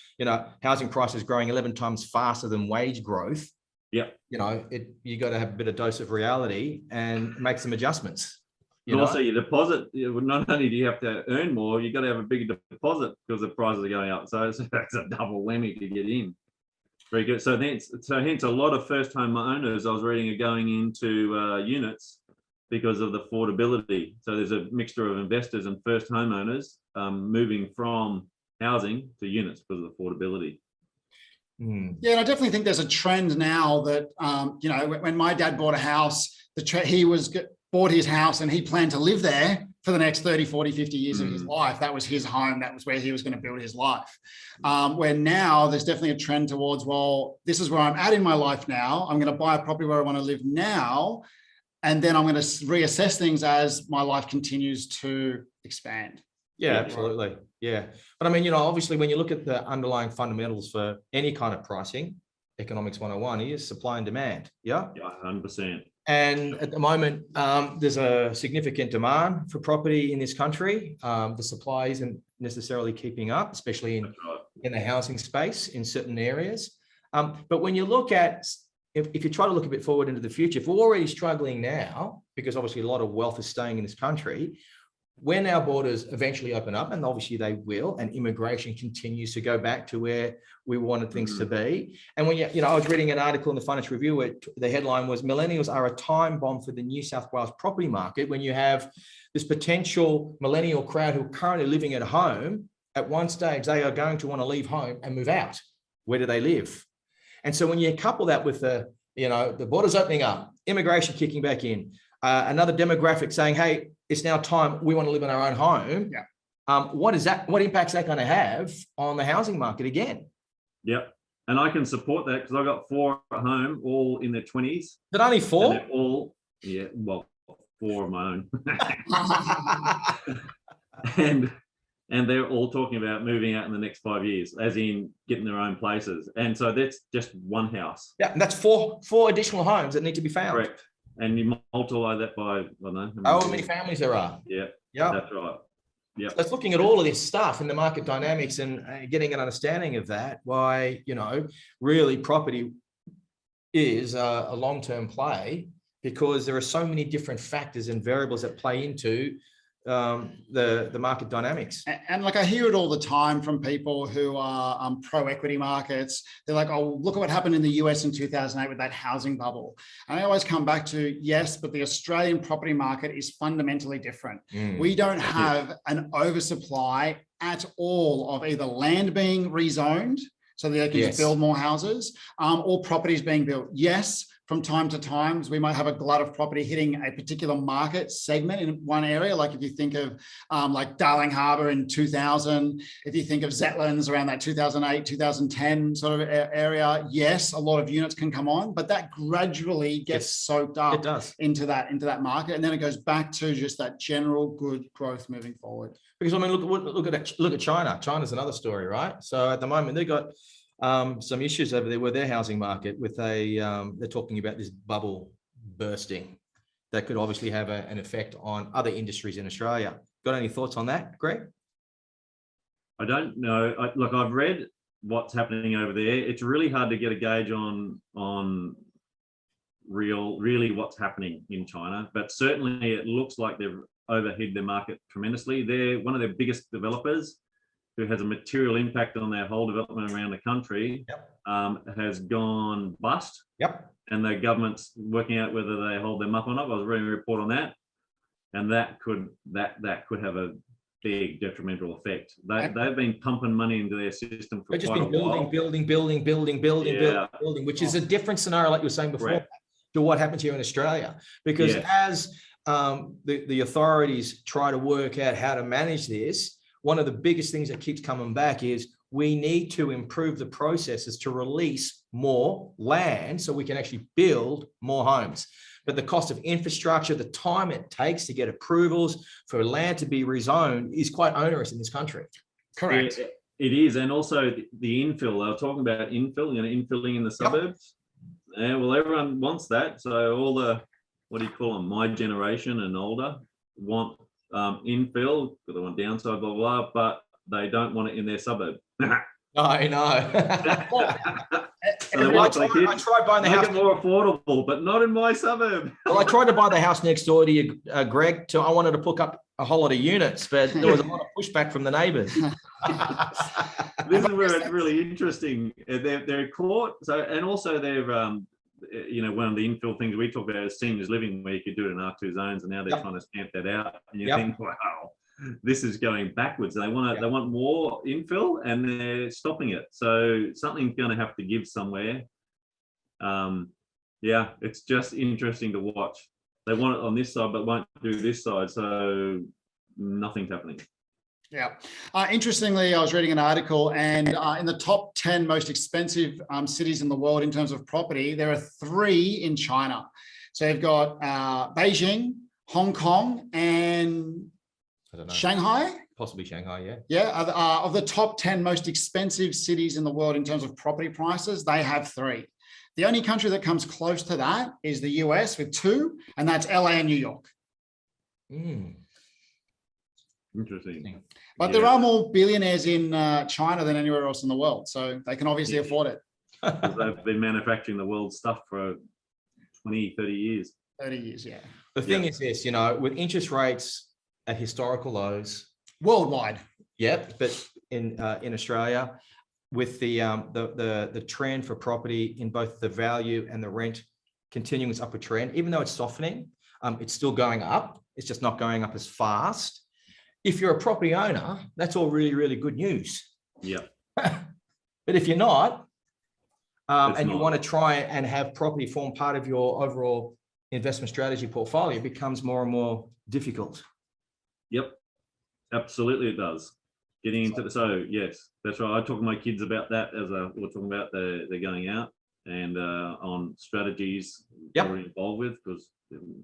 [SPEAKER 1] housing prices growing 11 times faster than wage growth,
[SPEAKER 2] yeah,
[SPEAKER 1] you got to have a bit of dose of reality and make some adjustments.
[SPEAKER 2] And also your deposit, not only do you have to earn more, you've got to have a bigger deposit because the prices are going up. So that's a double whammy to get in. Very good. So hence a lot of first home owners I was reading are going into units because of the affordability. So there's a mixture of investors and first homeowners moving from housing to units because of affordability.
[SPEAKER 3] Yeah, and I definitely think there's a trend now that, when my dad bought a house, bought his house and he planned to live there for the next 30, 40, 50 years of his life. That was his home. That was where he was going to build his life. Where now there's definitely a trend towards, well, this is where I'm at in my life now. I'm going to buy a property where I want to live now. And then I'm going to reassess things as my life continues to expand.
[SPEAKER 1] Yeah, absolutely. Yeah. But I mean, obviously when you look at the underlying fundamentals for any kind of pricing, economics 101 is supply and demand. Yeah.
[SPEAKER 2] Yeah, 100%.
[SPEAKER 1] And at the moment, there's a significant demand for property in this country. The supply isn't necessarily keeping up, especially in the housing space in certain areas. But when you look at, if you try to look a bit forward into the future, if we're already struggling now, because obviously a lot of wealth is staying in this country, when our borders eventually open up, and obviously they will, and immigration continues to go back to where we wanted things to be. And when I was reading an article in the Financial Review where the headline was "Millennials are a time bomb for the New South Wales property market." When you have this potential millennial crowd who are currently living at home at one stage, they are going to want to leave home and move out. Where do they live? And so when you couple that with the borders opening up, immigration kicking back in, another demographic saying, hey, it's now time we want to live in our own home.
[SPEAKER 3] Yeah.
[SPEAKER 1] What impact's that going to have on the housing market again?
[SPEAKER 2] Yep. And I can support that because I've got 4 at home, all in their 20s.
[SPEAKER 1] Is it only 4?
[SPEAKER 2] They're all, yeah, well, 4 of my own. and they're all talking about moving out in the next 5 years, as in getting their own places. And so that's just one house.
[SPEAKER 1] Yeah, and that's four additional homes that need to be found.
[SPEAKER 2] Correct. And you multiply that by, I don't know.
[SPEAKER 1] How many families there are.
[SPEAKER 2] Yeah.
[SPEAKER 1] Yeah.
[SPEAKER 2] That's right. Yeah.
[SPEAKER 1] So it's looking at all of this stuff in the market dynamics and getting an understanding of that, why, really property is a long-term play, because there are so many different factors and variables that play into the market dynamics.
[SPEAKER 3] And like I hear it all the time from people who are pro-equity markets. They're like, oh, look at what happened in the US in 2008 with that housing bubble. And I always come back to, yes, but the Australian property market is fundamentally different. We don't have an oversupply at all of either land being rezoned so that they can just build more houses, or properties being built. Yes, from time to time, we might have a glut of property hitting a particular market segment in one area. Like if you think of like Darling Harbour in 2000, if you think of Zetlands around that 2008, 2010 sort of area, yes, a lot of units can come on, but that gradually gets soaked up into that market. And then it goes back to just that general good growth moving forward.
[SPEAKER 1] Because I mean, look at China. China's another story, right? So at the moment they've got some issues over there with their housing market. With they're talking about this bubble bursting that could obviously have an effect on other industries in Australia. Got any thoughts on that, Greg?
[SPEAKER 2] I don't know. Look, I've read what's happening over there. It's really hard to get a gauge on really what's happening in China, but certainly it looks like they've overheated their market tremendously. They're one of their biggest developers, who has a material impact on their whole development around the country, has gone bust.
[SPEAKER 1] Yep.
[SPEAKER 2] And the government's working out whether they hold them up or not. I was reading a report on that, and that could have a big detrimental effect. They've been pumping money into their system for quite a while.
[SPEAKER 1] building, which is a different scenario, like you were saying before, to what happens here in Australia. Because as the authorities try to work out how to manage this, one of the biggest things that keeps coming back is we need to improve the processes to release more land so we can actually build more homes. But the cost of infrastructure, the time it takes to get approvals for land to be rezoned is quite onerous in this country.
[SPEAKER 3] Correct.
[SPEAKER 2] It is. And also the infill, they were talking about infill, infilling in the suburbs. Yeah, well, everyone wants that. So all the, what do you call them, my generation and older want infill, because they want downside, blah, blah, but they don't want it in their suburb.
[SPEAKER 1] I know.
[SPEAKER 2] So
[SPEAKER 1] I tried buying the house.
[SPEAKER 2] Make it more affordable, but not in my suburb.
[SPEAKER 1] Well, I tried to buy the house next door to you, Greg. I wanted to put up a whole lot of units, but there was a lot of pushback from the neighbours.
[SPEAKER 2] This is where it's really interesting. They're caught. So, and also they've, one of the infill things we talk about is seniors living, where you could do it in R2 zones, and now they're trying to stamp that out. And you think, wow, this is going backwards. They want more infill, and they're stopping it. So something's going to have to give somewhere. It's just interesting to watch. They want it on this side, but won't do this side. So nothing's happening.
[SPEAKER 3] Yeah. Interestingly, I was reading an article, and in the top 10 most expensive cities in the world in terms of property, there are 3 in China. So you've got Beijing, Hong Kong, and Shanghai.
[SPEAKER 1] Possibly Shanghai, yeah.
[SPEAKER 3] Yeah. Of the top 10 most expensive cities in the world in terms of property prices, they have 3. The only country that comes close to that is the US with 2, and that's LA and New York.
[SPEAKER 2] Interesting.
[SPEAKER 3] But there are more billionaires in China than anywhere else in the world, so they can obviously afford it.
[SPEAKER 2] They've been manufacturing the world's stuff for 20, 30 years.
[SPEAKER 3] 30 years, yeah.
[SPEAKER 1] The thing is this, with interest rates at historical lows.
[SPEAKER 3] Worldwide.
[SPEAKER 1] Yep, but in Australia, with the trend for property in both the value and the rent continuing its upward trend, even though it's softening, it's still going up. It's just not going up as fast. if you're a property owner, that's all really, really good news.
[SPEAKER 2] Yeah.
[SPEAKER 1] But if you're not, and you
[SPEAKER 2] not.
[SPEAKER 1] want to try and have property form part of your overall investment strategy portfolio, it becomes more and more difficult.
[SPEAKER 2] Yep, absolutely it does. Getting into the, so yes, that's right. I talk to my kids about that as we're talking about they're going out and on strategies
[SPEAKER 1] Yep.
[SPEAKER 2] we're involved with because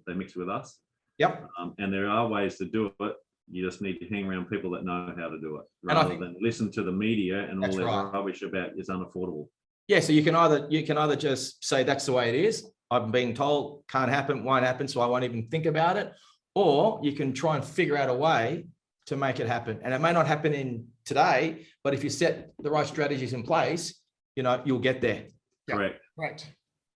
[SPEAKER 2] they mix with us.
[SPEAKER 1] Yep.
[SPEAKER 2] And there are ways to do it. You just need to hang around people that know how to do it
[SPEAKER 1] And I
[SPEAKER 2] rather than listen to the media and all
[SPEAKER 1] That's
[SPEAKER 2] their
[SPEAKER 1] right.
[SPEAKER 2] rubbish about it's unaffordable.
[SPEAKER 1] Yeah, so you can either just say that's the way it is. I'm being told can't happen, won't happen, so I won't even think about it. Or you can try and figure out a way to make it happen. And it may not happen in today, but if you set the right strategies in place, you know, you'll get there.
[SPEAKER 3] Yeah.
[SPEAKER 2] Correct.
[SPEAKER 3] Right.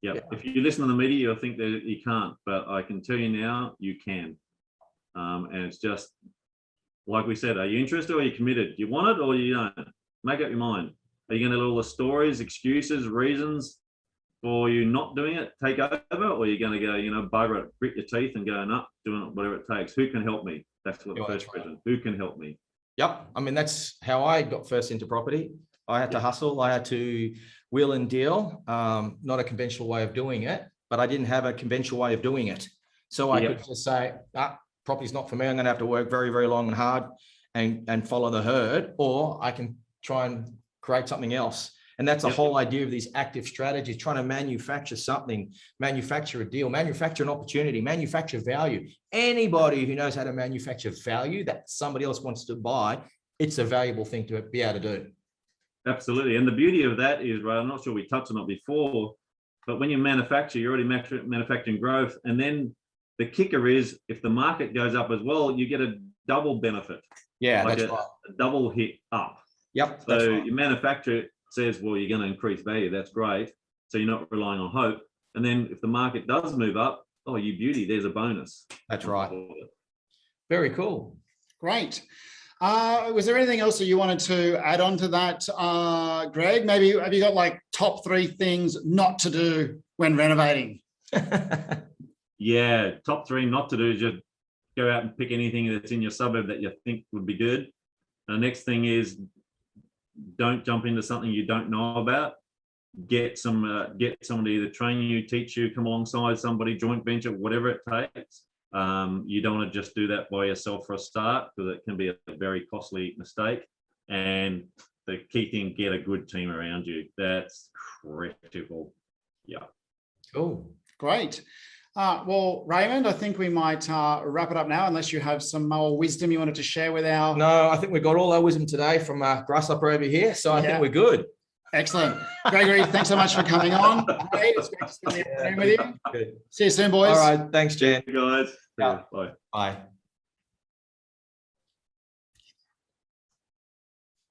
[SPEAKER 2] Yeah.
[SPEAKER 1] Yeah.
[SPEAKER 2] If you listen to the media, you'll think that you can't, but I can tell you now, you can. And it's just like we said, are you interested or are you committed? Do you want it or you don't? Make up your mind. Are you going to let all the stories, excuses, reasons for you not doing it take over, or are you going to go, you know, bugger it, grit your teeth and go, no, doing it, whatever it takes? Who can help me? That's what the
[SPEAKER 1] Yeah,
[SPEAKER 2] first
[SPEAKER 1] that's right.
[SPEAKER 2] question. Who can help me?
[SPEAKER 1] Yep. I mean, that's how I got first into property. I had to hustle. I had to wheel and deal. Not a conventional way of doing it, but I didn't have a conventional way of doing it. So I could just say, property's not for me. I'm going to have to work very, very long and hard and follow the herd, or I can try and create something else. And that's the whole idea of these active strategies, trying to manufacture something, manufacture a deal, manufacture an opportunity, manufacture value. Anybody who knows how to manufacture value that somebody else wants to buy, it's a valuable thing to be able to do.
[SPEAKER 2] Absolutely. And the beauty of that is, right, I'm not sure we touched on it before, but when you manufacture, you're already manufacturing growth. And then the kicker is if the market goes up as well, you get a double benefit.
[SPEAKER 1] Yeah,
[SPEAKER 2] like
[SPEAKER 1] that's
[SPEAKER 2] a
[SPEAKER 1] right.
[SPEAKER 2] double hit up.
[SPEAKER 1] Yep.
[SPEAKER 2] So
[SPEAKER 1] That's right.
[SPEAKER 2] your manufacturer says, well, you're going to increase value. That's great. So you're not relying on hope. And then if the market does move up, oh, you beauty, there's a bonus.
[SPEAKER 1] That's right. Very cool.
[SPEAKER 3] Great. Was there anything else that you wanted to add on to that, Greg? Maybe have you got like top 3 things not to do when renovating?
[SPEAKER 2] Yeah, top 3 not to do is just go out and pick anything that's in your suburb that you think would be good. The next thing is don't jump into something you don't know about. Get someone to either train you, teach you, come alongside somebody, joint venture, whatever it takes. You don't want to just do that by yourself for a start because it can be a very costly mistake. And the key thing, get a good team around you. That's critical. Yeah.
[SPEAKER 1] Cool.
[SPEAKER 3] Great. Well, Raymond, I think we might wrap it up now, unless you have some more wisdom you wanted to share with our...
[SPEAKER 1] No, I think we got all our wisdom today from Grasshopper over here. So I think we're good.
[SPEAKER 3] Excellent. Gregory, thanks so much for coming on. Great. It's great to spend the afternoon with you.
[SPEAKER 1] Good.
[SPEAKER 3] See you soon, boys.
[SPEAKER 1] All right. Thanks, Jen.
[SPEAKER 2] Hey guys.
[SPEAKER 1] Yeah.
[SPEAKER 2] Bye.
[SPEAKER 1] Bye.